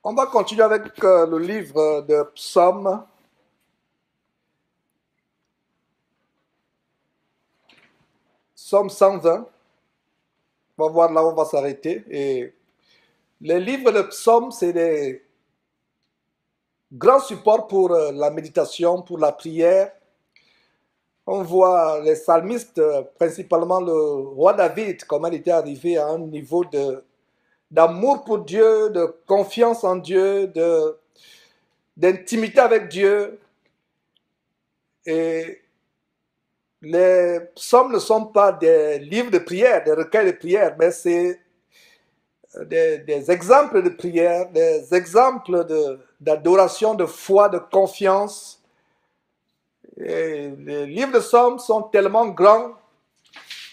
On va continuer avec le livre de Psaume. Psaume 120. On va voir là où on va s'arrêter. Et les livres de Psaume, c'est des grands supports pour la méditation, pour la prière. On voit les psalmistes, principalement le roi David, comment il était arrivé à un niveau d'amour pour Dieu, de confiance en Dieu, d'intimité avec Dieu. Et les psaumes ne sont pas des livres de prière, des recueils de prière, mais c'est des exemples de prière, des exemples d'adoration, de foi, de confiance. Et les livres de psaumes sont tellement grands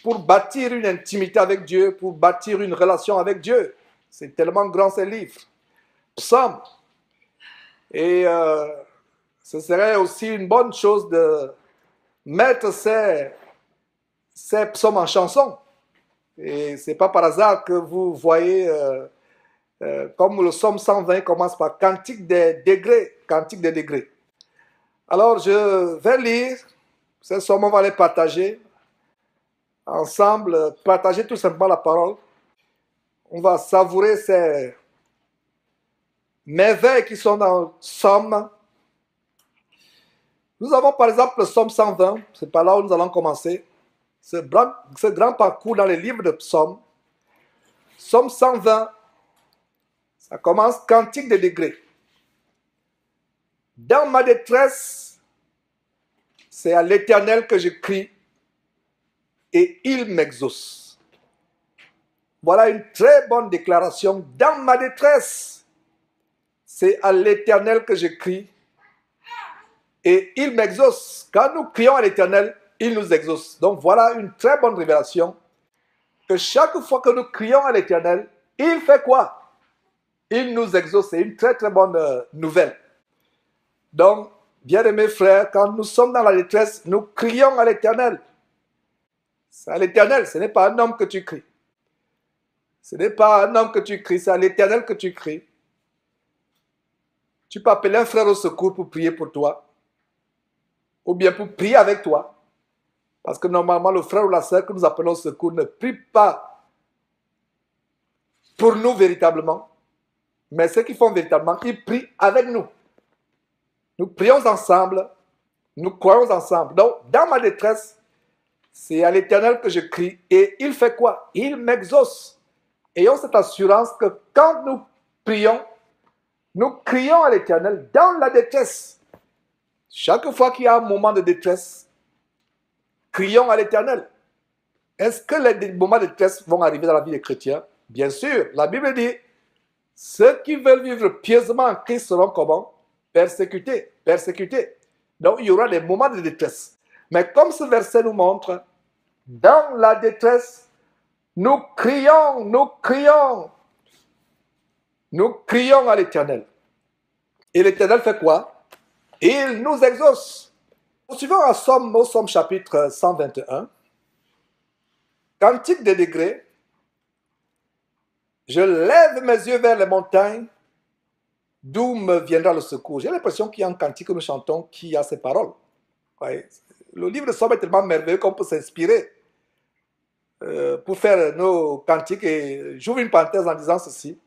pour bâtir une intimité avec Dieu, pour bâtir une relation avec Dieu. C'est tellement grand ces livres. Psaumes. Et ce serait aussi une bonne chose de mettre ces psaumes en chanson. Et ce n'est pas par hasard que vous voyez, comme le psaume 120 commence par Cantique des degrés. Cantique des degrés. Alors, je vais lire, ces psaumes, on va les partager ensemble, partager tout simplement la parole. On va savourer ces merveilles qui sont dans le psaume. Nous avons par exemple le psaume 120, c'est par là où nous allons commencer. Ce grand parcours dans les livres de psaumes. Psaume 120, ça commence Cantique des degrés. Dans ma détresse, c'est à l'Éternel que je crie et il m'exauce. Voilà une très bonne déclaration. Dans ma détresse, c'est à l'Éternel que je crie et il m'exauce. Quand nous crions à l'Éternel, il nous exauce. Donc voilà une très bonne révélation. Que chaque fois que nous crions à l'Éternel, il fait quoi? Il nous exauce. C'est une très très bonne nouvelle. Donc, bien-aimés frères, quand nous sommes dans la détresse, nous crions à l'Éternel. C'est à l'Éternel, ce n'est pas un homme que tu cries. Ce n'est pas un homme que tu cries, c'est à l'Éternel que tu cries. Tu peux appeler un frère au secours pour prier pour toi, ou bien pour prier avec toi. Parce que normalement, le frère ou la sœur que nous appelons au secours ne prie pas pour nous véritablement, mais ceux qui font véritablement, ils prient avec nous. Nous prions ensemble, nous croyons ensemble. Donc, dans ma détresse, c'est à l'Éternel que je crie. Et il fait quoi? Il m'exauce. Ayons cette assurance que quand nous prions, nous crions à l'Éternel dans la détresse. Chaque fois qu'il y a un moment de détresse, crions à l'Éternel. Est-ce que les moments de détresse vont arriver dans la vie des chrétiens? Bien sûr. La Bible dit, ceux qui veulent vivre pieusement en Christ seront comment? Persécutés. Persécutés. Donc il y aura des moments de détresse. Mais comme ce verset nous montre, dans la détresse, nous crions, nous crions. Nous crions à l'Éternel. Et l'Éternel fait quoi? Il nous exauce. Suivons au Somme chapitre 121. Cantique des degrés. Je lève mes yeux vers les montagnes, d'où me viendra le secours. J'ai l'impression qu'il y a un cantique que nous chantons qui a ces paroles. Ouais. Le livre de Somme est tellement merveilleux qu'on peut s'inspirer pour faire nos cantiques. Et j'ouvre une parenthèse en disant ceci.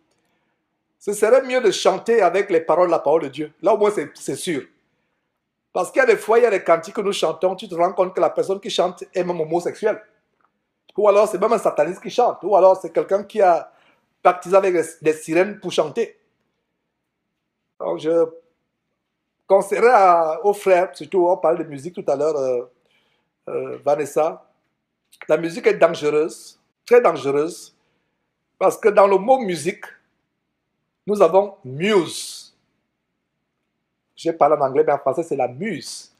Ce serait mieux de chanter avec les paroles de la parole de Dieu. Là au moins c'est sûr. Parce qu'il y a des fois, il y a des cantiques que nous chantons, tu te rends compte que la personne qui chante est même homosexuelle. Ou alors c'est même un sataniste qui chante. Ou alors c'est quelqu'un qui a baptisé avec des sirènes pour chanter. Donc je conseillerais aux frères, surtout on parlait de musique tout à l'heure, Vanessa, la musique est dangereuse, très dangereuse, parce que dans le mot musique, nous avons muse. J'ai parlé en anglais, mais en français c'est la muse.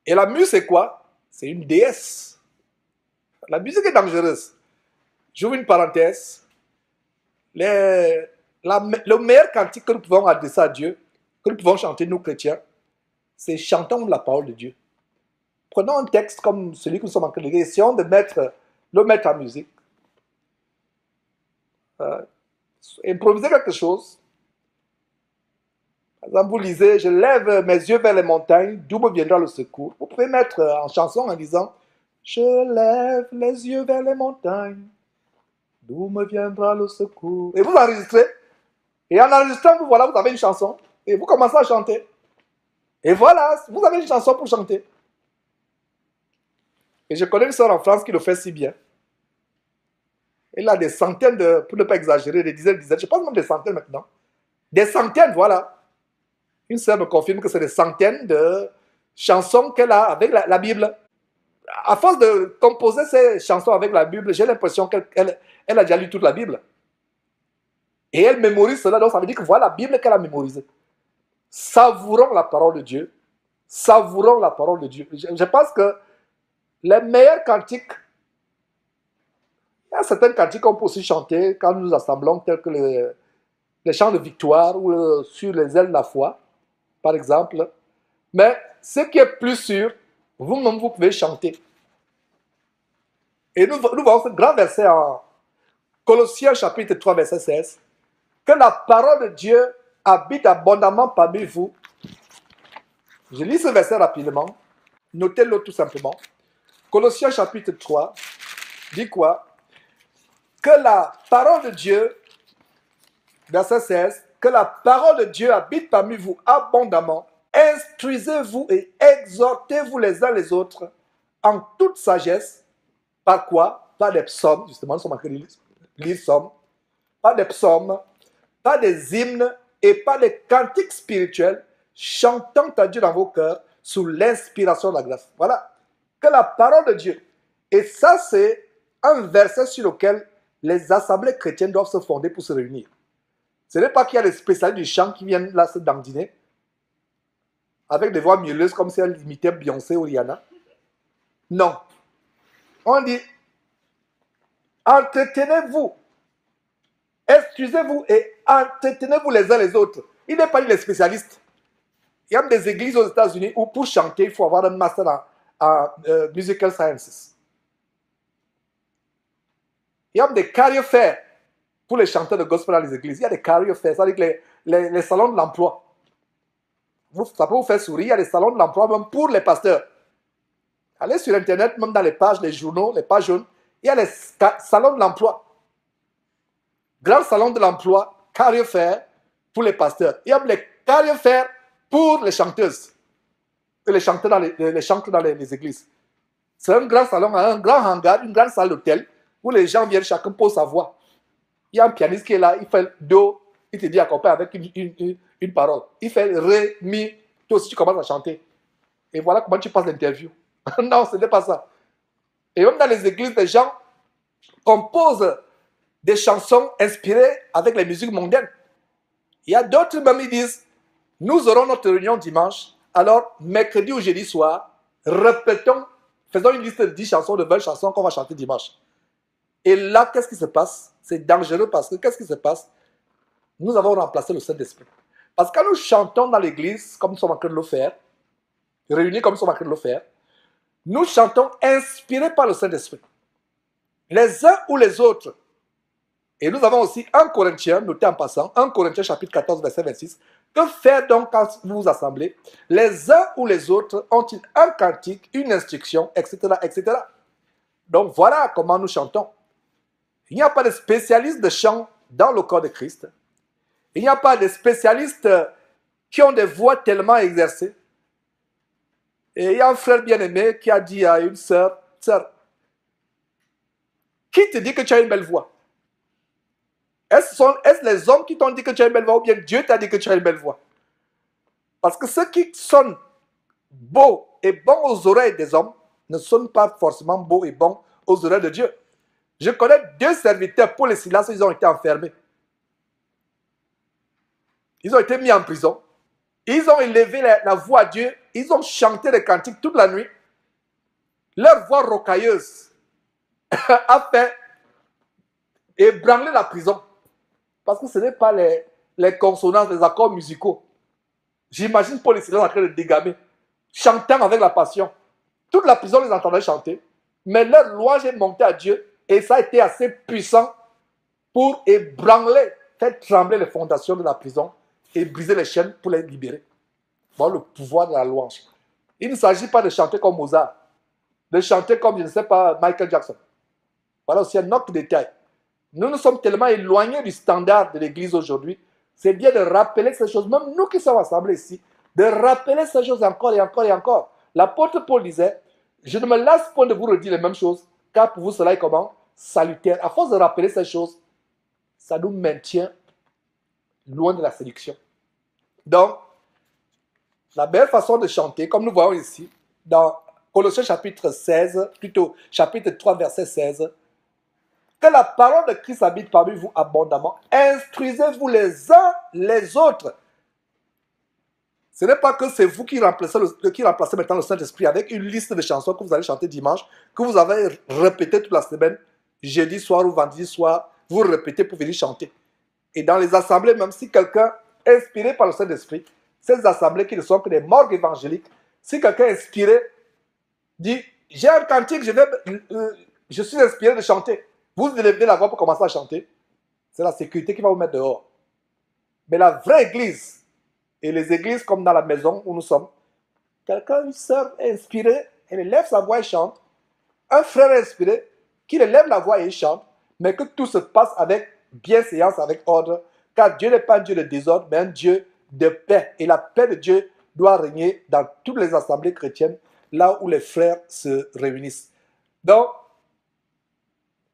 Et la muse c'est quoi? C'est une déesse. La musique est dangereuse. J'ouvre une parenthèse. Le meilleur cantique que nous pouvons adresser à Dieu, que nous pouvons chanter nous chrétiens, c'est chantons la parole de Dieu. Prenons un texte comme celui que nous sommes en train de lire, essayons de le mettre en musique. Improviser quelque chose. Par exemple, vous lisez, je lève mes yeux vers les montagnes, d'où me viendra le secours. Vous pouvez mettre en chanson en disant, je lève les yeux vers les montagnes, d'où me viendra le secours. Et vous enregistrez. Et en enregistrant, vous voilà, vous avez une chanson. Et vous commencez à chanter. Et voilà, vous avez une chanson pour chanter. Et je connais une soeur en France qui le fait si bien. Elle a des centaines de, pour ne pas exagérer, des dizaines, je pense même des centaines maintenant. Des centaines, voilà. Une soeur me confirme que c'est des centaines de chansons qu'elle a avec la Bible. À force de composer ces chansons avec la Bible, j'ai l'impression qu'elle a déjà lu toute la Bible. Et elle mémorise cela, donc ça veut dire que voilà la Bible qu'elle a mémorisée. Savourons la parole de Dieu. Savourons la parole de Dieu. Je pense que les meilleurs cantiques, il y a certains cantiques qu'on peut aussi chanter quand nous nous assemblons, tels que les chants de victoire ou sur les ailes de la foi, par exemple. Mais ce qui est plus sûr, vous-même, vous pouvez chanter. Et nous voyons ce grand verset en Colossiens chapitre 3, verset 16. Que la parole de Dieu habite abondamment parmi vous. Je lis ce verset rapidement. Notez-le tout simplement. Colossiens chapitre 3 dit quoi? Que la parole de Dieu, verset 16, que la parole de Dieu habite parmi vous abondamment. Instruisez-vous et exhortez-vous les uns les autres en toute sagesse. Par quoi? Par des psaumes, justement, nous sommes en train de lire psaumes. Par des psaumes, par des hymnes et par des cantiques spirituels, chantant à Dieu dans vos cœurs sous l'inspiration de la grâce. Voilà. Que la parole de Dieu. Et ça, c'est un verset sur lequel les assemblées chrétiennes doivent se fonder pour se réunir. Ce n'est pas qu'il y a des spécialistes du chant qui viennent là se dandiner avec des voix mielleuses comme si elles imitaient Beyoncé ou Rihanna. Non. On dit, entretenez-vous, excusez-vous et entretenez-vous les uns les autres. Il n'est pas dit les spécialistes. Il y a des églises aux États-Unis où pour chanter, il faut avoir un master en musical sciences. Il y a des career fairs pour les chanteurs de gospel dans les églises. Il y a des career fairs, c'est-à-dire les salons de l'emploi. Ça peut vous faire sourire, il y a des salons de l'emploi même pour les pasteurs. Allez sur Internet, même dans les pages, les journaux, les pages jaunes, il y a les salons de l'emploi. Grand salon de l'emploi, career fair pour les pasteurs. Il y a les career fair pour les chanteuses. Et les chanteurs dans les chanteurs dans les églises. C'est un grand salon, un grand hangar, une grande salle d'hôtel où les gens viennent, chacun pose sa voix. Il y a un pianiste qui est là, il fait do, il te dit accompagne avec une parole. Il fait ré, mi, toi aussi tu commences à chanter. Et voilà comment tu passes l'interview. Non, ce n'est pas ça. Et même dans les églises, les gens composent des chansons inspirées avec les musiques mondaines. Il y a d'autres même qui disent, nous aurons notre réunion dimanche, alors mercredi ou jeudi soir, répétons, faisons une liste de 10 chansons, de 20 chansons qu'on va chanter dimanche. Et là, qu'est-ce qui se passe? C'est dangereux parce que qu'est-ce qui se passe? Nous avons remplacé le Saint-Esprit. Parce que quand nous chantons dans l'église, comme nous sommes en train de le faire, réunis comme nous sommes en train de le faire, nous chantons inspirés par le Saint-Esprit. Les uns ou les autres. Et nous avons aussi 1 Corinthiens, noté en passant, 1 Corinthiens chapitre 14, verset 26. Que faire donc quand vous vous assemblez? Les uns ou les autres ont-ils un cantique, une instruction, etc., etc. Donc voilà comment nous chantons. Il n'y a pas de spécialistes de chant dans le corps de Christ. Il n'y a pas de spécialistes qui ont des voix tellement exercées. Et il y a un frère bien-aimé qui a dit à une sœur, sœur, qui te dit que tu as une belle voix? Est-ce les hommes qui t'ont dit que tu as une belle voix ou bien Dieu t'a dit que tu as une belle voix? Parce que ceux qui sonnent beaux et bons aux oreilles des hommes ne sonnent pas forcément beaux et bons aux oreilles de Dieu. Je connais 2 serviteurs, Paul et Silas, ils ont été enfermés. Ils ont été mis en prison. Ils ont élevé la voix à Dieu. Ils ont chanté des cantiques toute la nuit. Leur voix rocailleuse a fait ébranler la prison. Parce que ce n'est pas les consonances, les accords musicaux. J'imagine Paul et Silas en train de dégamer, chantant avec la passion. Toute la prison les entendait chanter. Mais leur louange est montée à Dieu. Et ça a été assez puissant pour ébranler, faire trembler les fondations de la prison, et briser les chaînes pour les libérer. Voilà le pouvoir de la louange. Il ne s'agit pas de chanter comme Mozart, de chanter comme, je ne sais pas, Michael Jackson. Voilà aussi un autre détail. Nous nous sommes tellement éloignés du standard de l'Église aujourd'hui. C'est bien de rappeler ces choses, même nous qui sommes assemblés ici, de rappeler ces choses encore et encore et encore. L'apôtre Paul disait, je ne me lasse point de vous redire les mêmes choses, car pour vous cela est comment? Salutaire. À force de rappeler ces choses, ça nous maintient loin de la séduction. Donc, la meilleure façon de chanter, comme nous voyons ici, dans Colossiens chapitre 16, plutôt chapitre 3, verset 16, que la parole de Christ habite parmi vous abondamment. Instruisez-vous les uns les autres. Ce n'est pas que c'est vous qui remplacez maintenant le Saint-Esprit avec une liste de chansons que vous allez chanter dimanche, que vous avez répété toute la semaine, jeudi soir ou vendredi soir, vous répétez pour venir chanter. Et dans les assemblées, même si quelqu'un est inspiré par le Saint-Esprit, ces assemblées qui ne sont que des morgues évangéliques, si quelqu'un est inspiré, dit, j'ai un cantique, je suis inspiré de chanter. Vous élevez la voix pour commencer à chanter. C'est la sécurité qui va vous mettre dehors. Mais la vraie église, et les églises comme dans la maison où nous sommes, quelqu'un, une sœur est inspirée, elle élève sa voix et chante. Un frère est inspiré, qu'il élève la voix et il chante, mais que tout se passe avec bienséance, avec ordre, car Dieu n'est pas un Dieu de désordre, mais un Dieu de paix. Et la paix de Dieu doit régner dans toutes les assemblées chrétiennes, là où les frères se réunissent. Donc,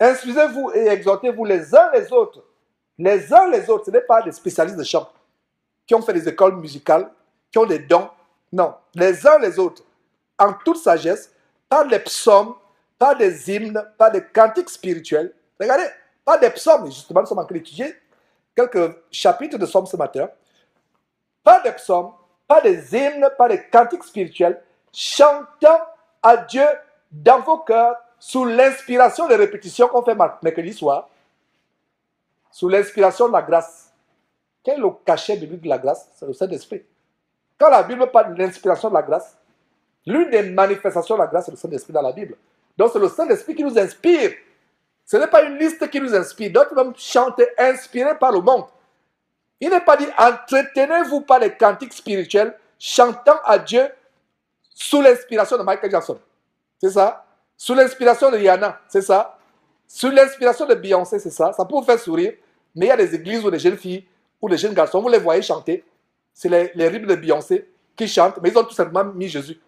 instruisez-vous et exhortez-vous les uns les autres. Les uns les autres, ce n'est pas des spécialistes de chant qui ont fait des écoles musicales, qui ont des dons. Non, les uns les autres, en toute sagesse, par des psaumes, par des hymnes, par des cantiques spirituels. Regardez, pas des psaumes, justement, nous sommes en train d'étudier quelques chapitres de psaumes ce matin. Pas des psaumes, pas des hymnes, pas des cantiques spirituels, chantant à Dieu dans vos cœurs, sous l'inspiration des répétitions qu'on fait mercredi soir, sous l'inspiration de la grâce. Quel est le cachet biblique de la grâce? C'est le Saint-Esprit. Quand la Bible parle de l'inspiration de la grâce, l'une des manifestations de la grâce, c'est le Saint-Esprit dans la Bible. Donc c'est le Saint-Esprit qui nous inspire. Ce n'est pas une liste qui nous inspire. D'autres même chanter inspirés par le monde. Il n'est pas dit entretenez-vous par les cantiques spirituels, chantant à Dieu sous l'inspiration de Michael Jackson. C'est ça? Sous l'inspiration de Rihanna, c'est ça? Sous l'inspiration de Beyoncé, c'est ça? Ça peut vous faire sourire, mais il y a des églises où des jeunes filles ou des jeunes garçons, vous les voyez chanter. C'est les rythmes de Beyoncé qui chantent, mais ils ont tout simplement mis Jésus.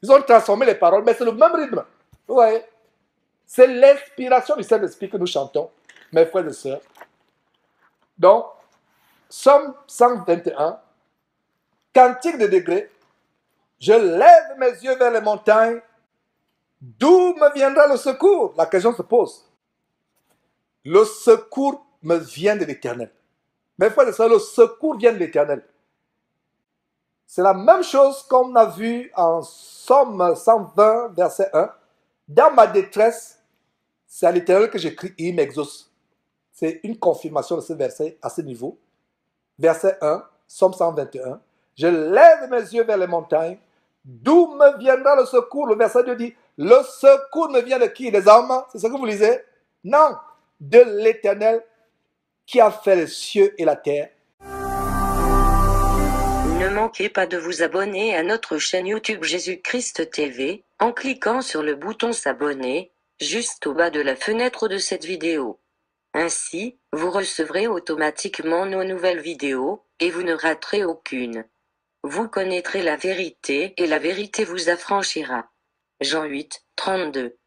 Ils ont transformé les paroles, mais c'est le même rythme. Vous voyez? C'est l'inspiration du Saint-Esprit que nous chantons, mes frères et sœurs. Donc, Psaume 121, cantique de degrés. Je lève mes yeux vers les montagnes. D'où me viendra le secours? La question se pose. Le secours me vient de l'Éternel. Mes frères et sœurs, le secours vient de l'Éternel. C'est la même chose qu'on a vu en Psaume 120, verset 1. Dans ma détresse, c'est à l'Éternel que j'écris et il m'exauce. C'est une confirmation de ce verset à ce niveau. Verset 1, Psaume 121. Je lève mes yeux vers les montagnes. D'où me viendra le secours? Le verset 2 dit, le secours me vient de qui? Des hommes? C'est ce que vous lisez? Non, de l'Éternel qui a fait les cieux et la terre. Ne manquez pas de vous abonner à notre chaîne YouTube Jésus-Christ TV, en cliquant sur le bouton s'abonner, juste au bas de la fenêtre de cette vidéo. Ainsi, vous recevrez automatiquement nos nouvelles vidéos, et vous ne raterez aucune. Vous connaîtrez la vérité et la vérité vous affranchira. Jean 8, 32.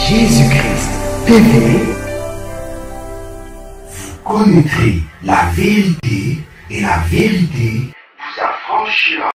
Jésus-Christ TV, vous connaîtrez la vérité et la vérité vous affranchira.